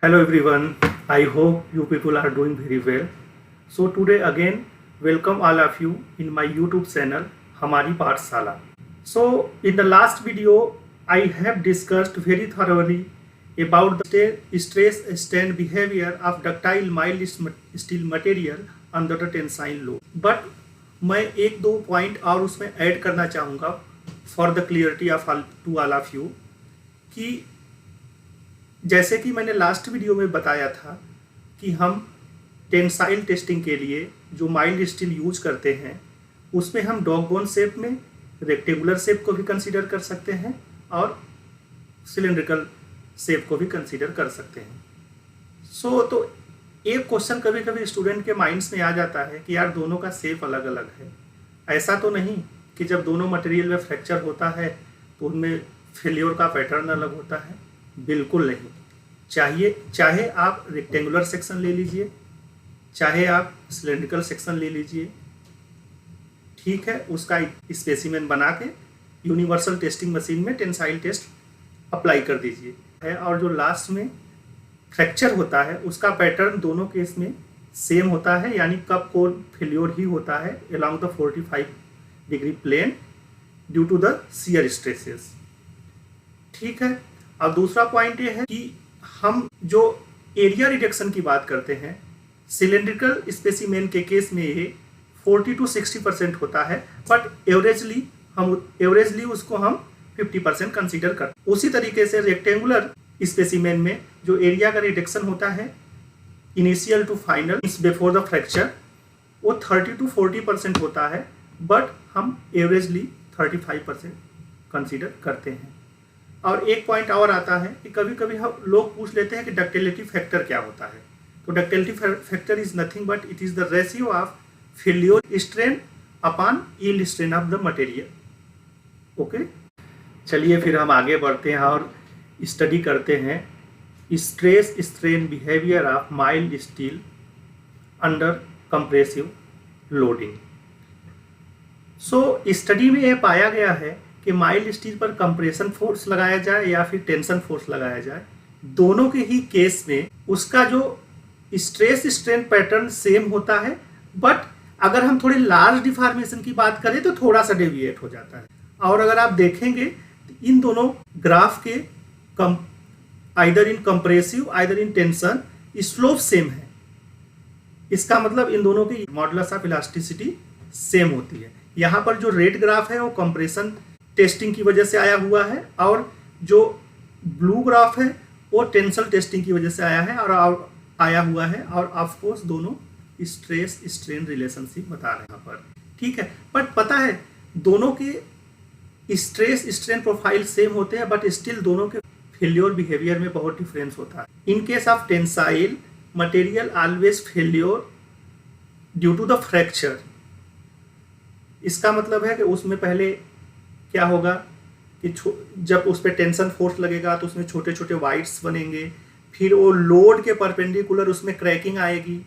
Hello everyone, I hope you people are doing very well. So today again, welcome all of you in my YouTube channel, Hamari Pathshala. So in the last video, I have discussed very thoroughly about the stress strain behavior of ductile mild steel material under the tensile load. But मैं एक दो point और उसमें add करना चाहूँगा for the clarity of to all of you कि जैसे कि मैंने लास्ट वीडियो में बताया था कि हम टेंसाइल टेस्टिंग के लिए जो माइल्ड स्टील यूज करते हैं उसमें हम डॉग बोन शेप में रेक्टेंगुलर शेप को भी कंसीडर कर सकते हैं और सिलेंड्रिकल शेप को भी कंसीडर कर सकते हैं। तो एक क्वेश्चन कभी कभी स्टूडेंट के माइंड्स में आ जाता है कि यार दोनों का शेप अलग अलग है। ऐसा तो नहीं कि जब दोनों मटेरियल में फ्रैक्चर होता है तो उनमें फेल्योर का पैटर्न अलग होता है। बिल्कुल नहीं। चाहे आप रेक्टेंगुलर सेक्शन ले लीजिए, चाहे आप सिलेंड्रिकल सेक्शन ले लीजिए, ठीक है, उसका स्पेसिमेन बना के यूनिवर्सल टेस्टिंग मशीन में टेंसाइल टेस्ट अप्लाई कर दीजिए है। और जो लास्ट में फ्रैक्चर होता है उसका पैटर्न दोनों केस में सेम होता है, यानी कप कोर फेल्योर ही होता है along the 45 degree plane due to the shear stresses. ठीक है। अब दूसरा पॉइंट ये है कि हम जो एरिया रिडक्शन की बात करते हैं सिलेंड्रिकल स्पेसिमेन के केस में ये 40 to 60% होता है, बट एवरेजली उसको हम 50% कंसीडर करते हैं। उसी तरीके से रेक्टेंगुलर स्पेसिमेन में जो एरिया का रिडक्शन होता है initial to final before the fracture वो 30 to 40% होता है, बट हम एवरेजली 35% कंसीडर करते हैं। और एक पॉइंट और आता है कि कभी कभी हम लोग पूछ लेते हैं कि डक्टिलिटी फैक्टर क्या होता है। तो ductility factor is nothing but it is the ratio of failure strain upon yield strain of the material. Okay, चलिए फिर हम आगे बढ़ते हैं और स्टडी करते हैं stress strain behaviour of mild steel under compressive loading. Study में यह पाया गया है कि माइल्ड स्टील पर कंप्रेशन फोर्स लगाया जाए या फिर टेंशन फोर्स लगाया जाए, दोनों के ही केस में उसका जो स्ट्रेस स्ट्रेन पैटर्न सेम होता है, बट अगर हम थोड़ी लार्ज डिफॉर्मेशन की बात करें तो थोड़ा सा डेविएट हो जाता है। और अगर आप देखेंगे तो इन दोनों ग्राफ के either in compressive either in tension slope same है। इसका मतलब इन दोनों की मॉडुलस ऑफ इलास्टिसिटी सेम होती है। यहाँ पर जो रेड ग्राफ है वो कंप्रेशन टेस्टिंग की वजह से आया हुआ है और जो ब्लू ग्राफ है वो टेंसल टेस्टिंग की वजह से आया है और आया हुआ है। और ऑफ कोर्स दोनों स्ट्रेस स्ट्रेन रिलेशनशिप बता रहे हैं यहाँ पर। ठीक है, बट पता है दोनों के स्ट्रेस स्ट्रेन प्रोफाइल सेम होते हैं, बट स्टिल दोनों के फेल्योर बिहेवियर में बहुत डिफरेंस होता है। In case of tensile material always failure due to the fracture. इसका मतलब है कि उसमें पहले क्या होगा कि जब उस पर टेंशन फोर्स लगेगा तो उसमें छोटे छोटे वाइड्स बनेंगे, फिर वो लोड के परपेंडिकुलर उसमें क्रैकिंग आएगी,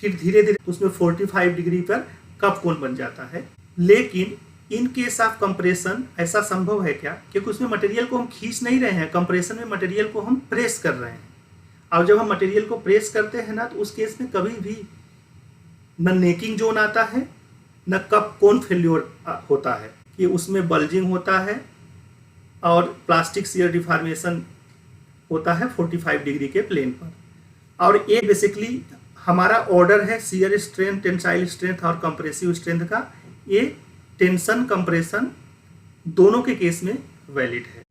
फिर धीरे धीरे उसमें 45 डिग्री पर कप कोन बन जाता है। लेकिन इन केस ऑफ कंप्रेशन ऐसा संभव है क्या? क्योंकि उसमें मटेरियल को हम खींच नहीं रहे हैं, कंप्रेशन में मटेरियल को हम प्रेस कर रहे हैं। और जब हम मटेरियल को प्रेस करते हैं ना तो उस केस में कभी भी न नेकिंग जोन आता है न कप कोन फेल्योर होता है, कि उसमें बल्जिंग होता है और प्लास्टिक शियर डिफॉर्मेशन होता है 45 डिग्री के प्लेन पर। और ये बेसिकली हमारा ऑर्डर है शियर स्ट्रेंथ, टेंसाइल स्ट्रेंथ और कंप्रेसिव स्ट्रेंथ का। ये टेंशन कंप्रेशन दोनों के केस में वैलिड है।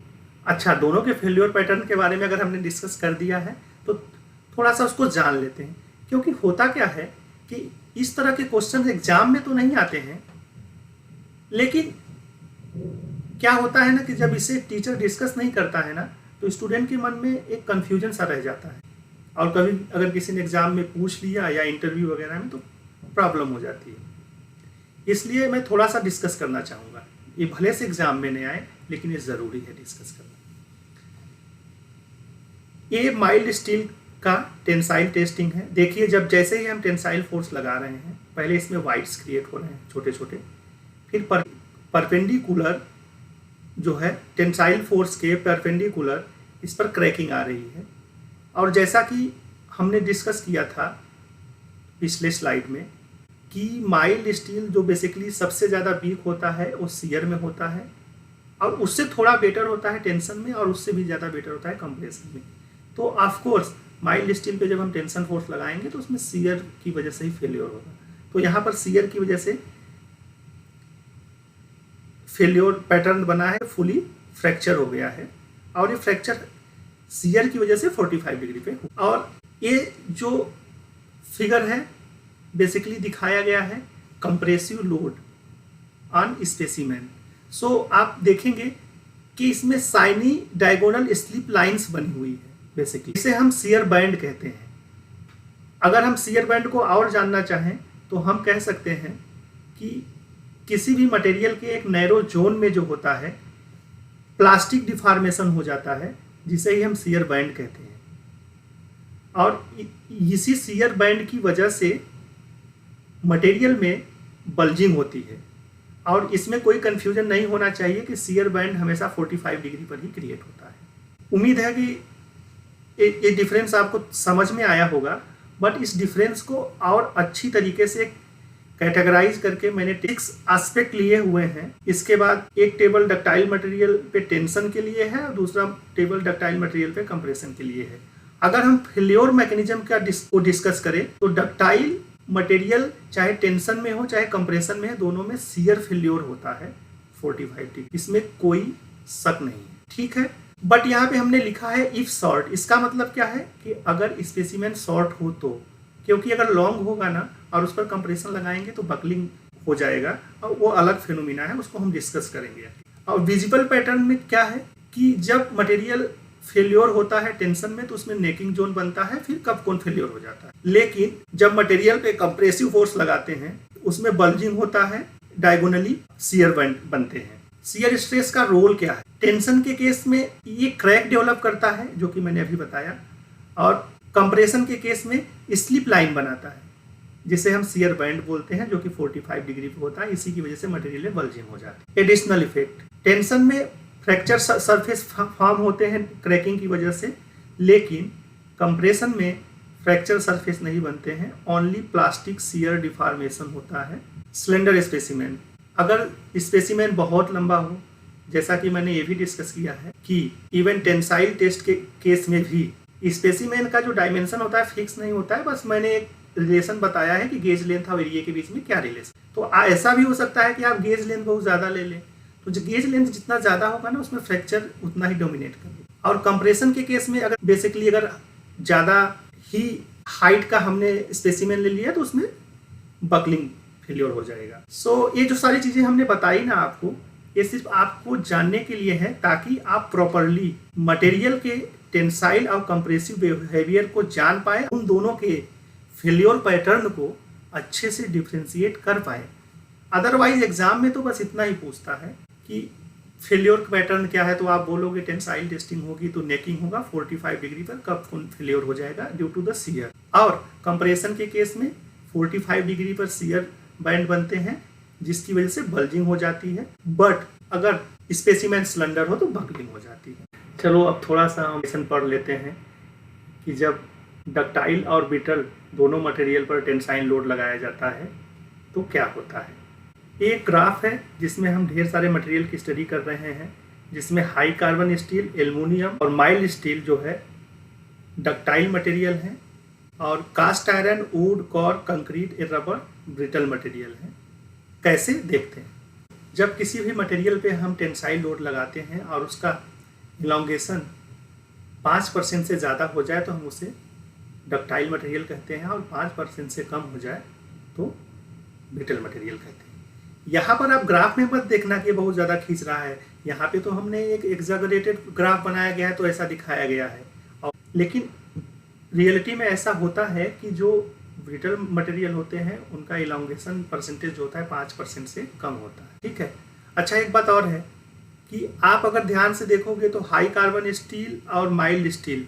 अच्छा, दोनों के फेल्योर पैटर्न के बारे में अगर हमने डिस्कस कर दिया है तो थोड़ा सा उसको जान लेते हैं। क्योंकि होता क्या है कि इस तरह के क्वेश्चन एग्जाम में तो नहीं आते हैं, लेकिन क्या होता है ना कि जब इसे टीचर डिस्कस नहीं करता है ना तो स्टूडेंट के मन में एक कन्फ्यूजन सा रह जाता है, और कभी अगर किसी ने एग्जाम में पूछ लिया या इंटरव्यू वगैरह में तो प्रॉब्लम हो जाती है। इसलिए मैं थोड़ा सा डिस्कस करना चाहूँगा। ये भले से एग्जाम में नहीं आए लेकिन ये ज़रूरी है डिस्कस करना। ये माइल्ड स्टील का टेंसाइल टेस्टिंग है। देखिए, जब जैसे ही हम टेंसाइल फोर्स लगा रहे हैं पहले इसमें वाइड्स क्रिएट हो रहे हैं छोटे छोटे, फिर परपेंडिकुलर जो है टेंसाइल फोर्स के परपेंडिकुलर इस पर क्रैकिंग आ रही है और जैसा कि हमने डिस्कस किया था पिछले स्लाइड में कि माइल्ड स्टील जो बेसिकली सबसे ज़्यादा वीक होता है वो शियर में होता है, और उससे थोड़ा बेटर होता है टेंशन में, और उससे भी ज़्यादा बेटर होता है कंप्रेशन में। तो ऑफ कोर्स माइल्ड स्टील पे जब हम टेंशन फोर्स लगाएंगे तो उसमें शियर की वजह से ही फेल्योर होगा। तो यहाँ पर शियर की वजह से फेल्योर पैटर्न बना है, फुली फ्रैक्चर हो गया है, और ये फ्रैक्चर शियर की वजह से 45 डिग्री पे। और ये जो फिगर है बेसिकली दिखाया गया है कंप्रेसिव लोड ऑन स्पेसिमेन। सो आप देखेंगे कि इसमें साइनी डायगोनल स्लिप लाइंस बनी हुई है बेसिकली, इसे हम शियर बैंड कहते हैं। अगर हम शियर बैंड को और जानना चाहें तो हम कह सकते हैं कि किसी भी मटेरियल के एक नैरो जोन में जो होता है प्लास्टिक डिफॉर्मेशन हो जाता है, जिसे ही हम शियर बैंड कहते हैं। और इसी शियर बैंड की वजह से मटेरियल में बल्जिंग होती है, और इसमें कोई कंफ्यूजन नहीं होना चाहिए कि शियर बैंड हमेशा 45 डिग्री पर ही क्रिएट होता है। उम्मीद है कि ये डिफरेंस आपको समझ में आया होगा, बट इस डिफरेंस को और अच्छी तरीके से कैटेगराइज करके मैंने 6 एस्पेक्ट लिए हुए हैं। इसके बाद एक टेबल डक्टाइल मटेरियल पे टेंशन के लिए है और दूसरा टेबल डक्टाइल मटेरियल पे कंप्रेशन के लिए है। अगर हम फेल्योर मैकेनिज्म का डिस्कस करें तो डक्टाइल मटेरियल चाहे टेंशन में हो चाहे कंप्रेशन में है, दोनों में शियर फेल्योर होता है 45 डिग्री, इसमें कोई शक नहीं है, ठीक है। बट यहाँ पे हमने लिखा है इफ शॉर्ट, इसका मतलब क्या है कि अगर स्पेसिमेन शॉर्ट हो तो, क्योंकि अगर लॉन्ग होगा ना और उस पर कंप्रेशन लगाएंगे तो बकलिंग हो जाएगा, और वो अलग फिनोमिना है, उसको हम डिस्कस करेंगे। और विजिबल पैटर्न में क्या है कि जब मटेरियल फेल्योर होता है टेंशन में तो उसमें नेकिंग जोन बनता है, फिर कप कोन फेल्योर हो जाता है। लेकिन जब मटेरियल पे कंप्रेसिव फोर्स लगाते हैं उसमें बल्जिंग होता है, डायगोनली शियर बनते हैं। शियर स्ट्रेस का रोल क्या है? टेंशन के केस में ये क्रैक डेवलप करता है, जो कि मैंने अभी बताया, और कंप्रेशन के केस में स्लिप लाइन बनाता है, जिसे हम शियर बैंड बोलते हैं, जो कि 45 डिग्री पे होता है। इसी की वजह से मटेरियल में बल्जिंग हो जाती है। एडिशनल इफेक्ट, टेंशन में फ्रैक्चर सरफेस फॉर्म होते हैं क्रैकिंग की वजह से, लेकिन कंप्रेशन में फ्रैक्चर सरफेस नहीं बनते हैं, ओनली प्लास्टिक शियर डिफॉर्मेशन होता है। स्लेंडर स्पेसिमेन, अगर स्पेसिमेन बहुत लंबा हो, जैसा कि मैंने ये भी डिस्कस किया है कि इवन टेंसाइल टेस्ट के केस में भी स्पेसिमेन का जो डायमेंशन होता है फिक्स नहीं होता है, बस मैंने एक रिलेशन बताया है कि गेज लेंथ और एरिया के बीच में क्या रिलेशन। तो ऐसा भी हो सकता है कि आप गेज लेंथ बहुत ज़्यादा ले लें, तो जो गेज लेंथ जितना ज़्यादा होगा ना उसमें फ्रैक्चर उतना ही डोमिनेट करेगा। और कंप्रेशन के केस में अगर बेसिकली अगर ज़्यादा ही हाइट का हमने स्पेसिमेन ले लिया तो उसमें बकलिंग फेल्योर हो जाएगा। सो ये जो सारी चीज़ें हमने बताई ना आपको, ये सिर्फ आपको जानने के लिए है ताकि आप प्रॉपरली मटेरियल के टेंसाइल और कंप्रेसिव बिहेवियर को जान पाए, उन दोनों के फेल्योर पैटर्न को अच्छे से डिफ्रेंशिएट कर पाए। अदरवाइज एग्जाम में तो बस इतना ही पूछता है कि फेल्योर पैटर्न क्या है, तो आप बोलोगे टेंसाइल टेस्टिंग होगी तो नेकिंग होगा 45 डिग्री पर, कब फेल्योर हो जाएगा ड्यू टू द शियर। और कंप्रेशन के केस में 45 डिग्री पर शियर बैंड बनते हैं, जिसकी वजह से बल्जिंग हो जाती है, बट अगर स्पेसिमेन स्लेंडर हो तो बकलिंग हो जाती है। चलो अब थोड़ा सा हम लेसन पढ़ लेते हैं कि जब डक्टाइल और ब्रिटल दोनों मटेरियल पर टेंसाइल लोड लगाया जाता है तो क्या होता है। एक ग्राफ है जिसमें हम ढेर सारे मटेरियल की स्टडी कर रहे हैं, जिसमें हाई कार्बन स्टील, एल्युमिनियम और माइल्ड स्टील जो है डक्टाइल मटेरियल है, और cast iron, wood, cork, concrete, rubber brittle material है। कैसे देखते हैं, जब किसी भी मटेरियल पे हम टेंसाइल लोड लगाते हैं और उसका इलॉन्गेशन 5% से ज़्यादा हो जाए तो हम उसे डक्टाइल मटेरियल कहते हैं, और 5% से कम हो जाए तो ब्रिटल मटेरियल कहते हैं। यहाँ पर आप ग्राफ में मत देखना कि बहुत ज़्यादा खींच रहा है, यहाँ पे तो हमने एक एग्जैगरेटेड ग्राफ बनाया गया है तो ऐसा दिखाया गया है, और लेकिन रियलिटी में ऐसा होता है कि जो ब्रिटल मटेरियल होते हैं उनका इलॉन्गेशन परसेंटेज होता है 5% से कम होता है, ठीक है। अच्छा, एक बात और है कि आप अगर ध्यान से देखोगे तो हाई कार्बन स्टील और माइल्ड स्टील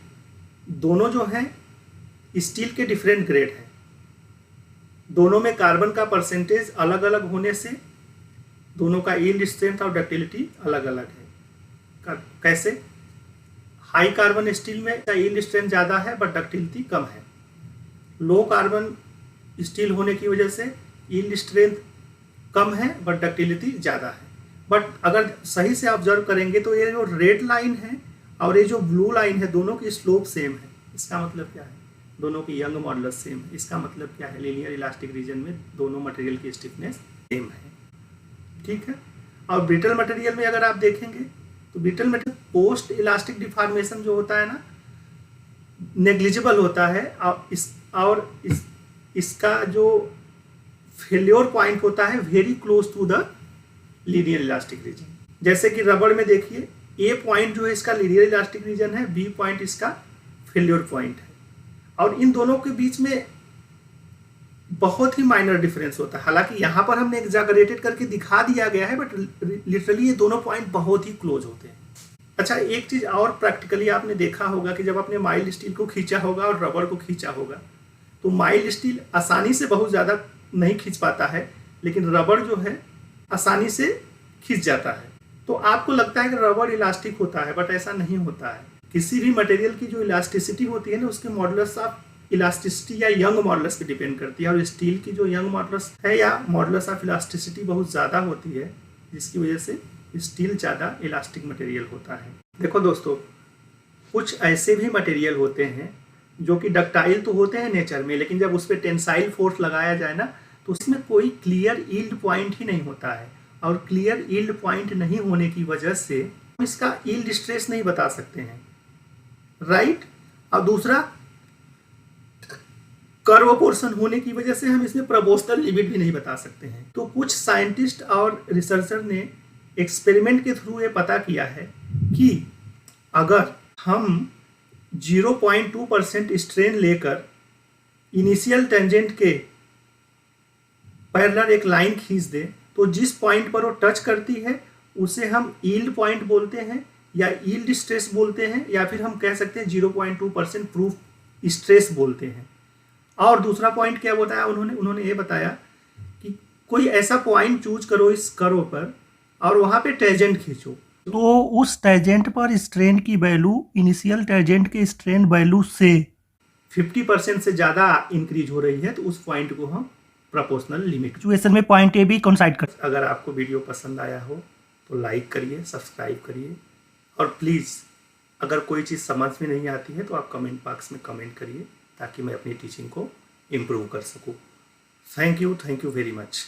दोनों जो हैं स्टील के डिफरेंट ग्रेड हैं, दोनों में कार्बन का परसेंटेज अलग अलग होने से दोनों का यील्ड स्ट्रेंथ और डक्टिलिटी अलग अलग है। कैसे? हाई कार्बन स्टील में यील्ड स्ट्रेंथ ज़्यादा है बट डक्टिलिटी कम है। लो कार्बन स्टील होने की वजह से यील्ड स्ट्रेंथ कम है बट डक्टिलिटी ज़्यादा है। बट अगर सही से ऑब्जर्व करेंगे तो ये जो रेड लाइन है और ये जो ब्लू लाइन है, दोनों की स्लोप सेम है। इसका मतलब क्या है? दोनों की यंग मॉडुलस सेम है। इसका मतलब क्या है? लीनियर इलास्टिक रीजन में दोनों मटेरियल की स्टिफनेस सेम है। ठीक है। और ब्रिटल मटेरियल में अगर आप देखेंगे तो brittle material post elastic deformation जो होता है ना, नेग्लिजिबल होता है और इसका जो फेल्योर पॉइंट होता है very close to the linear elastic region. जैसे कि रबड़ में देखिए, ए पॉइंट जो है इसका लीनियर इलास्टिक रीजन है, बी पॉइंट इसका फेल्योर पॉइंट है, और इन दोनों के बीच में बहुत ही माइनर डिफरेंस होता है। हालांकि यहाँ पर हमने एग्जैगरेटेड करके दिखा दिया गया है बट लिटरली ये दोनों पॉइंट बहुत ही क्लोज होते हैं। अच्छा, एक चीज़ और प्रैक्टिकली आपने देखा होगा कि जब आपने माइल्ड स्टील को खींचा होगा और रबड़ को खींचा होगा तो माइल्ड स्टील आसानी से बहुत ज़्यादा नहीं खींच पाता है, लेकिन रबड़ जो है आसानी से खींच जाता है। तो आपको लगता है कि रबड़ इलास्टिक होता है बट ऐसा नहीं होता है। किसी भी मटेरियल की जो इलास्टिसिटी होती है ना, उसके मॉडुलस ऑफ इलास्टिसिटी या यंग मॉडुलस पे डिपेंड करती है, और स्टील की जो यंग मॉडुलस है या मॉडुलस ऑफ इलास्टिसिटी बहुत ज़्यादा होती है, जिसकी वजह से स्टील ज़्यादा इलास्टिक मटेरियल होता है। देखो दोस्तों, कुछ ऐसे भी मटेरियल होते हैं जो कि डक्टाइल तो होते हैं नेचर में, लेकिन जब उस पर टेंसाइल फोर्स लगाया जाए ना तो उसमें कोई क्लियर यील्ड पॉइंट ही नहीं होता है, और क्लियर यील्ड पॉइंट नहीं होने की वजह से हम इसका यील्ड स्ट्रेस नहीं बता सकते हैं, राइट। और दूसरा, कर्व पोर्शन होने की वजह से हम इसमें प्रोपोर्शनल लिमिट भी नहीं बता सकते हैं। तो कुछ साइंटिस्ट और रिसर्चर ने एक्सपेरिमेंट के थ्रू ये पता किया है कि अगर हम 0.2% स्ट्रेन लेकर इनिशियल टेंजेंट के पैरेलल एक लाइन खींच दें तो जिस पॉइंट पर वो टच करती है उसे हम यील्ड पॉइंट बोलते हैं या यील्ड स्ट्रेस बोलते हैं, या फिर हम कह सकते हैं 0.2% प्रूफ स्ट्रेस बोलते हैं। और दूसरा पॉइंट क्या बताया उन्होंने ये बताया कि कोई ऐसा पॉइंट चूज करो इस कर्व पर और वहाँ पे टेंजेंट खींचो, तो उस टेंजेंट पर स्ट्रेन की वैल्यू इनिशियल टेंजेंट के स्ट्रेन वैल्यू से 50% से ज़्यादा इंक्रीज हो रही है, तो उस पॉइंट को हम प्रोपोर्शनल लिमिट सिचुएशन में पॉइंट ए भी कंसाइड कर। अगर आपको वीडियो पसंद आया हो तो लाइक करिए, सब्सक्राइब करिए, और प्लीज़ अगर कोई चीज़ समझ में नहीं आती है तो आप कमेंट बॉक्स में कमेंट करिए ताकि मैं अपनी टीचिंग को इम्प्रूव कर सकूँ। Thank you very much.